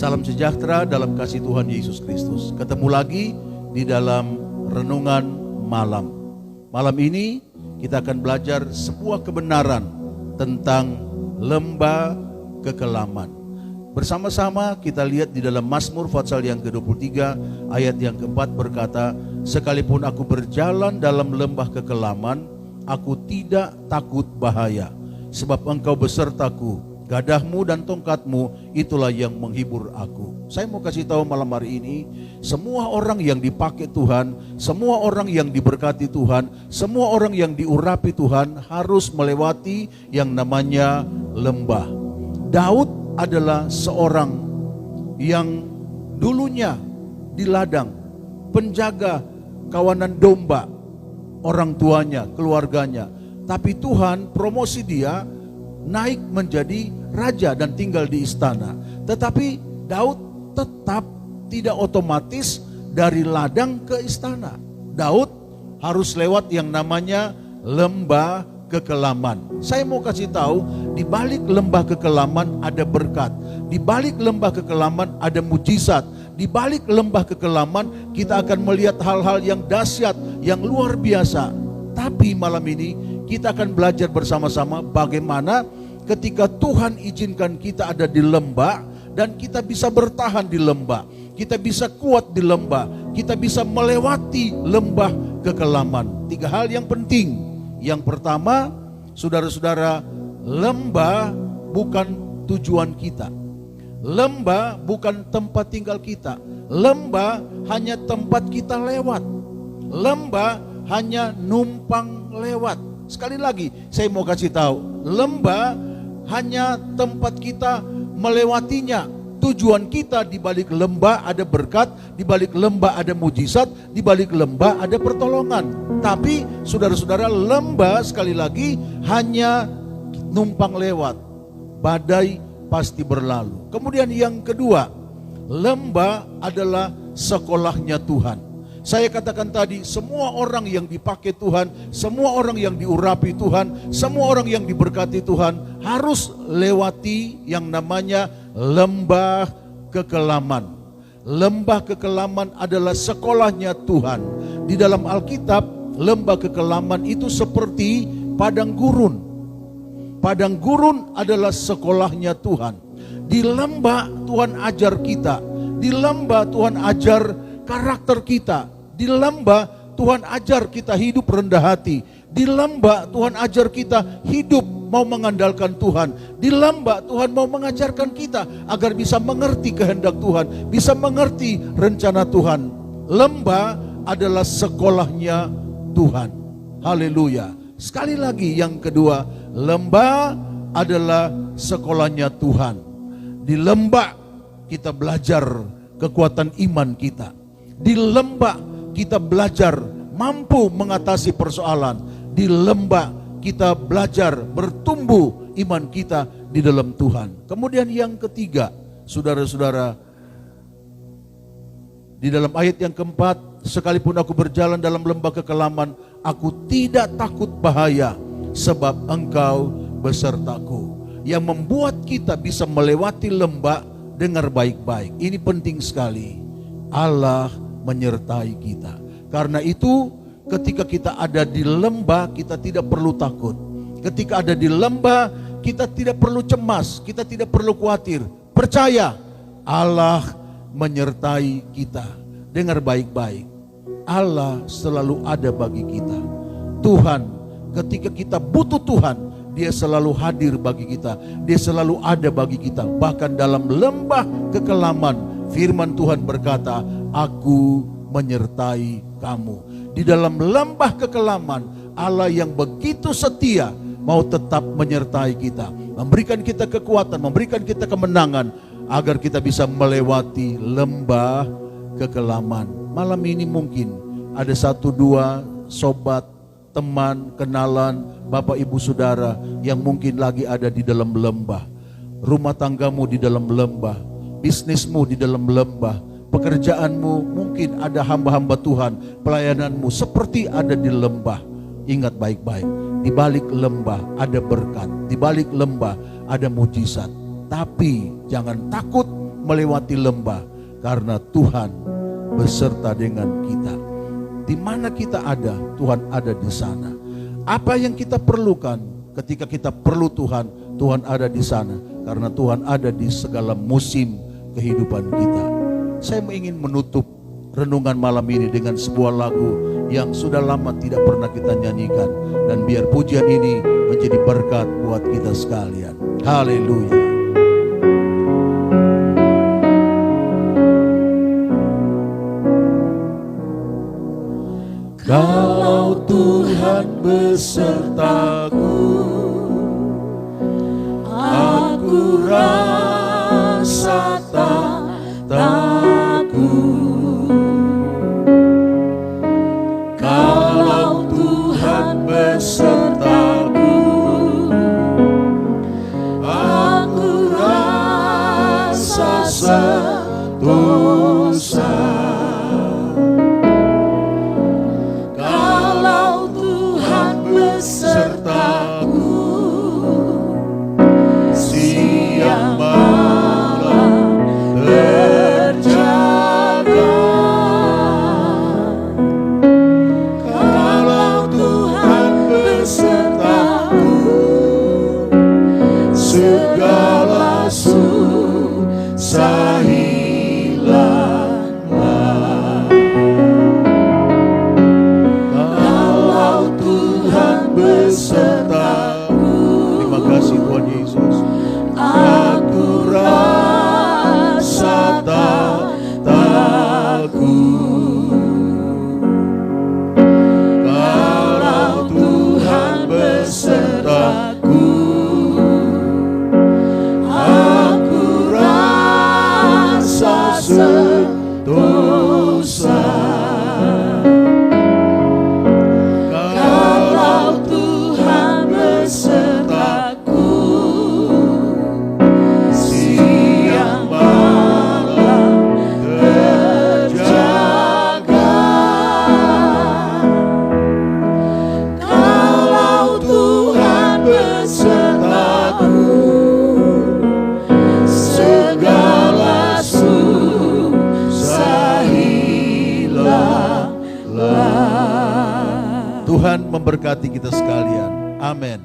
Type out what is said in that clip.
Salam sejahtera dalam kasih Tuhan Yesus Kristus. Ketemu lagi di dalam renungan malam. Malam ini kita akan belajar sebuah kebenaran tentang lembah kekelaman. Bersama-sama kita lihat di dalam Mazmur pasal yang ke-23 ayat yang ke-4 berkata, sekalipun aku berjalan dalam lembah kekelaman, aku tidak takut bahaya, sebab engkau besertaku. Gadahmu dan tongkatmu itulah yang menghibur aku. Saya mau kasih tahu malam hari ini, semua orang yang dipakai Tuhan, semua orang yang diberkati Tuhan, semua orang yang diurapi Tuhan harus melewati yang namanya lembah. Daud adalah seorang yang dulunya di ladang, penjaga kawanan domba, orang tuanya, keluarganya. Tapi Tuhan promosi dia naik menjadi raja dan tinggal di istana. Tetapi Daud tetap tidak otomatis dari ladang ke istana. Daud harus lewat yang namanya lembah kekelaman. Saya mau kasih tahu, di balik lembah kekelaman ada berkat. Di balik lembah kekelaman ada mujizat. Di balik lembah kekelaman kita akan melihat hal-hal yang dahsyat, yang luar biasa. Tapi malam ini kita akan belajar bersama-sama bagaimana ketika Tuhan izinkan kita ada di lembah dan kita bisa bertahan di lembah, kita bisa kuat di lembah, kita bisa melewati lembah kekelaman. 3 hal yang penting. Yang pertama, saudara-saudara, lembah bukan tujuan kita. Lembah bukan tempat tinggal kita. Lembah hanya tempat kita lewat. Lembah hanya numpang lewat. Sekali lagi, saya mau kasih tahu, lembah hanya tempat kita melewatinya. Tujuan kita di balik lembah ada berkat, di balik lembah ada mujizat, di balik lembah ada pertolongan. Tapi saudara-saudara, lembah sekali lagi hanya numpang lewat. Badai pasti berlalu. Kemudian yang kedua, lembah adalah sekolahnya Tuhan. Saya katakan tadi, semua orang yang dipakai Tuhan, semua orang yang diurapi Tuhan, semua orang yang diberkati Tuhan harus lewati yang namanya lembah kekelaman. Lembah kekelaman adalah sekolahnya Tuhan. Di dalam Alkitab, lembah kekelaman itu seperti padang gurun. Padang gurun adalah sekolahnya Tuhan. Di lembah Tuhan ajar kita. Di lembah Tuhan ajar karakter kita. Di lembah Tuhan ajar kita hidup rendah hati. Di lembah Tuhan ajar kita hidup mau mengandalkan Tuhan. Di lembah Tuhan mau mengajarkan kita agar bisa mengerti kehendak Tuhan, bisa mengerti rencana Tuhan. Lembah adalah sekolahnya Tuhan. Haleluya. Sekali lagi yang kedua, lembah adalah sekolahnya Tuhan. Di lembah kita belajar kekuatan iman kita. Di lembah kita belajar mampu mengatasi persoalan. Di lembah kita belajar bertumbuh iman kita di dalam Tuhan. Kemudian yang ketiga, saudara-saudara, di dalam ayat yang keempat, sekalipun aku berjalan dalam lembah kekelaman, aku tidak takut bahaya, sebab engkau besertaku. Yang membuat kita bisa melewati lembah, dengar baik-baik, ini penting sekali. Allah menyertai kita. Karena itu ketika kita ada di lembah, kita tidak perlu takut. Ketika ada di lembah, kita tidak perlu cemas, kita tidak perlu khawatir. Percaya, Allah menyertai kita. Dengar baik-baik, Allah selalu ada bagi kita. Tuhan, ketika kita butuh Tuhan, Dia selalu hadir bagi kita. Dia selalu ada bagi kita. Bahkan dalam lembah kekelaman, firman Tuhan berkata, aku menyertai kamu. Di dalam lembah kekelaman, Allah yang begitu setia mau tetap menyertai kita, memberikan kita kekuatan, memberikan kita kemenangan agar kita bisa melewati lembah kekelaman. Malam ini mungkin ada 1-2 sobat, teman, kenalan, bapak ibu saudara yang mungkin lagi ada di dalam lembah. Rumah tanggamu di dalam lembah, bisnismu di dalam lembah, pekerjaanmu mungkin ada hamba-hamba Tuhan, pelayananmu seperti ada di lembah. Ingat baik-baik, di balik lembah ada berkat, di balik lembah ada mujizat. Tapi jangan takut melewati lembah, karena Tuhan beserta dengan kita. Di mana kita ada, Tuhan ada di sana. Apa yang kita perlukan ketika kita perlu Tuhan, Tuhan ada di sana. Karena Tuhan ada di segala musim kehidupan kita. Saya ingin menutup renungan malam ini dengan sebuah lagu yang sudah lama tidak pernah kita nyanyikan. Dan biar pujian ini menjadi berkat buat kita sekalian. Haleluya. Kalau Tuhan besertaku, aku rasa tak takut. Kalau Tuhan besertaku, aku rasa sentosa. Kalau Tuhan besertaku, siang malam terjaga. Kalau Tuhan besertaku, segala susah hilanglah. Kalau Tuhan besertaku, terima kasih Tuhan Yesus, aku rasa tak takut. Kalau Tuhan besertaku, aku rasa sentosa. Kalau Tuhan besertaku, siang malam terjaga. Kalau Tuhan besertaku, segala susah hilanglah. Tuhan memberkati kita sekalian. Amin.